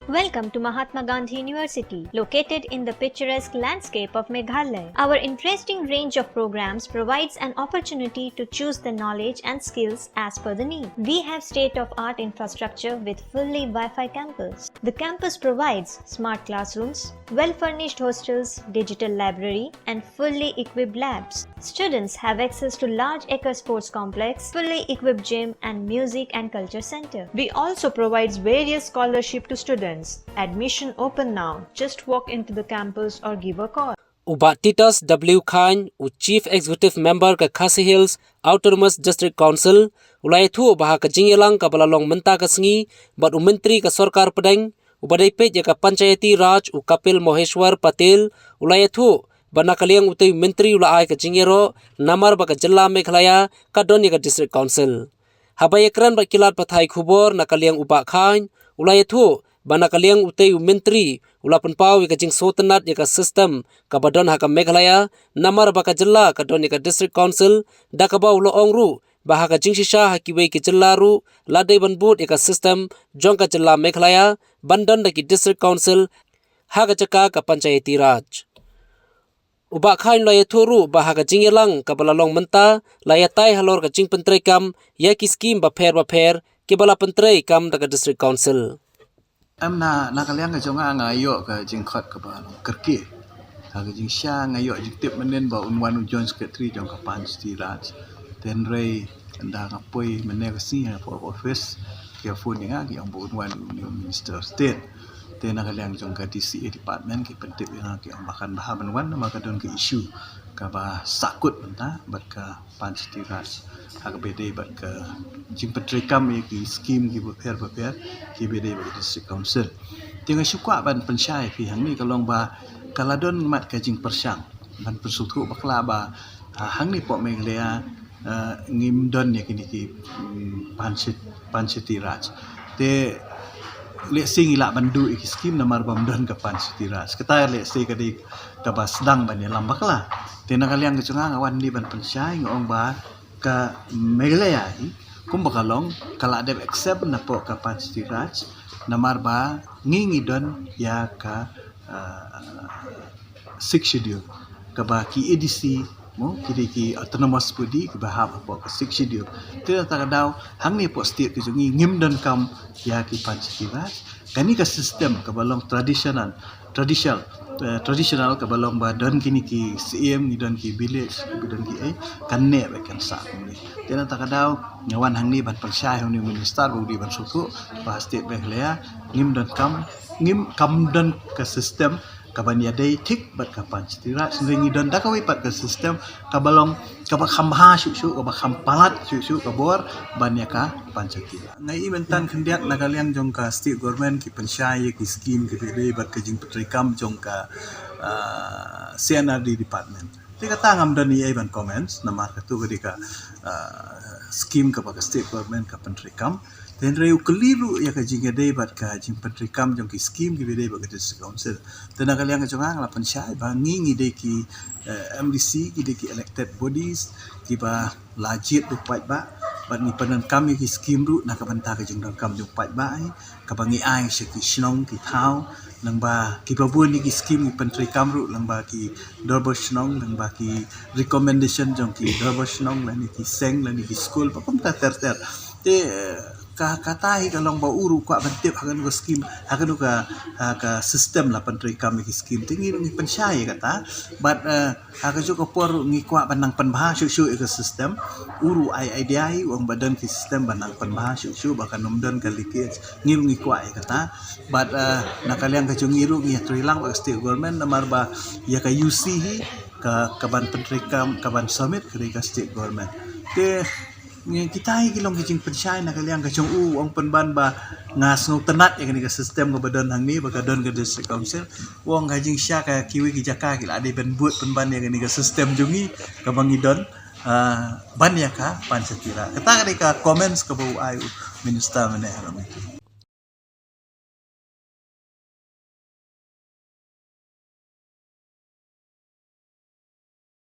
Welcome to Mahatma Gandhi University, located in the picturesque landscape of Meghalaa. Our interesting range of programs provides an opportunity to choose the knowledge and skills as per the need. We have state-of-art infrastructure with fully Wi-Fi campus. The campus provides smart classrooms, well-furnished hostels, digital library, and fully equipped labs. Students have access to large acre sports complex, fully equipped gym, and music and culture center. We also provides various scholarship to students. Admission open now. Just walk into the campus or give a call. Ubat Titus W. Khan, Chief Executive Member ka Khadc Hills Autonomous District Council, ulay thu baha ka jingelang ka balalong menta ka sengi, bat umentri ka Sorkar Pedang, ubadai pej ka Panchayati Raj u Kapil Moheshwar Patel, ulay thu banakaliang utai menteri ulay ka jingero, Namar baka Jilla Meghalaa ka Doni ka District Council. Habay ekran ba kilat pathai khubor nakaliang Ubat Khan, ulay thu banakaliang utay menteri ulapan pau ka jing sotenat ka sistem ka badon haka Meghalaa Namar baka Jilla ka Doni ka District Council dakaba ulo ongru baha ka jing shisha hakiwei ki Jilla ru ladai banbut ka sistem jong ka Jilla Meghalaa bandon da ki District Council haka jaka ka Panchayati Raj. Ubat Khan laya thuru baha ka jingelang ka balalong menta laya tai halor ka jing pentrai kam ya ki scheme ba pher ke bala pentrai kam da ka District Council. Em nakaliang ka jonga ngayo ka jingkot ka ba kerki ka jing sha ngayo jing tip menen ba unwan John secretary jong ka Panchayati Raj ten rei anda ka poi menen ka si for office ke phone nga ki ang unwan minister state ten nakaliang jong ka DCA department ki pentip nga ki ang bakan baha banwan ma ka don ka issue ka ba sakut menta bat ka Panchayati Raj hak bede bat ka jing petrikam ki scheme ki prepare ki bede ba District Council tinga syukwa ban pensyai pi hang ni kalong ba kaladon mat ka jing persang ban persutu bakla ba hang ni pok Meghalaa ngim don ya kini ki Panchayati Raj te le sing ila bandu ki scheme Namar bam don ka Panchayati Raj kata le sing ka di ka ba sedang ban ya lambak lah te nakaliang ka chunga ngawan di ban pensyai ngong ba ka Meghalaa kum bakalong kala ada accept na po ka Panchayati Raj Namar ba ngingi don ya ka 6 schedule ka ba ki EDC mo ki autonomous body ki bahab po ka 6 schedule tira ta daw hang ni po state ki jungi ngim don kam ya ki Panchayati Raj kani ka system ka balong traditional ka balong ba don kini ki C.E.M ni don ki village don ki kan ne ba kan sa ni tena ta daw ngawan hang ni ban pangsay ni minister budi ban suku ba state Meghalaa ngim kam don ka system ka ban ya dai tik bat ka Panchayati Raj ngi don da ka wi pat ka system ka balong ka ba khamha shu ka ba khampalat shu ka bor ban ya ka Panchayati ngai imentan khendiak nakaliang jong ka state government ki panshay ki scheme ki bebe bat ka jing petrikam jong ka CNRD department tika tangam dan ni ban comments namar ka tu ka scheme ka ba ka state government ka petrikam then reu keliru ya ka jing dei bat ka jing petrikam jong ki scheme ki bebe ba ka District Council dan nakaliang ka jong la panshay ba ngi dei ki MDC ki dei ki elected bodies ki ba lajit du pat ba bat ni panan kami ki scheme ru nak banta ka jing Donkam jong pat ba ka bangi ai se ki snong ki thau nang ba ki babun ni ki scheme ki petrikam ru nang ba ki dorbo snong nang ba ki recommendation jong ki dorbo snong la ni ki seng la ni ki school pa pum ta ter te katai kalong ba uru kwa bantip hagan ko scheme hagan ka system la petrikam ki scheme tingi ni panshay kata but hagan ko por ngi kwa banang panbah syu ka system uru ai idea wang badan ki system banang panbah syu bakan nomdan ka likit ngi kwa kata but nakaliang ka jungiru ngi trilang ba state government Namar ba ya ka UC ka ban petrikam ka ban summit ka state government te kita kilong kijing pensay nakaliang ka chung ang panban ba ngas ng tanat yang ni ka system ka badon hang ni baka don ka District Council wong kajing siya ka kiwi ki jaka kila ade ban buat panban yang ni ka system jungi ka bangidon ban ya ka Panchayati Raj kata ka comments ka bu ayu minister mene